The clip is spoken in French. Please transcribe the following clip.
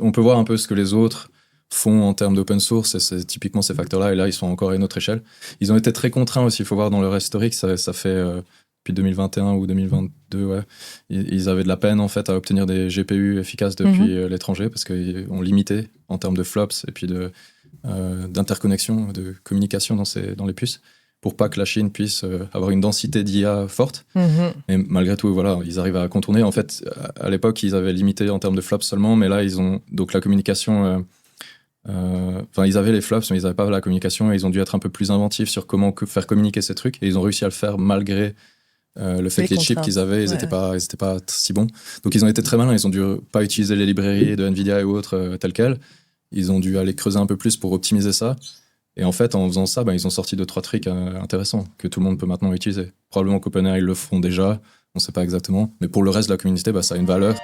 on peut voir un peu ce que les autres font en termes d'open source, et c'est typiquement ces facteurs-là, et là, ils sont encore à une autre échelle. Ils ont été très contraints aussi, il faut voir dans leur historique, ça fait depuis 2021 ou 2022, ouais, ils avaient de la peine en fait à obtenir des GPU efficaces depuis l'étranger, parce qu'on limitait en termes de flops et puis d'interconnexion, de communication dans les puces, pour pas que la Chine puisse avoir une densité d'IA forte. Et malgré tout, voilà, ils arrivent à contourner. En fait, à l'époque, ils avaient limité en termes de flops seulement, mais là, ils ont donc la communication. Ils avaient les flops, mais ils n'avaient pas la communication, et ils ont dû être un peu plus inventifs sur comment faire communiquer ces trucs. Et ils ont réussi à le faire malgré le fait que les chips qu'ils avaient, ils n'étaient pas si bons. Donc, ils ont été très malins. Ils ont dû pas utiliser les librairies de NVIDIA et autres telles quelles. Ils ont dû aller creuser un peu plus pour optimiser ça. Et en fait, en faisant ça, ils ont sorti 2-3 trucs intéressants que tout le monde peut maintenant utiliser. Probablement qu'OpenAI le feront déjà, on ne sait pas exactement. Mais pour le reste de la communauté, ça a une valeur.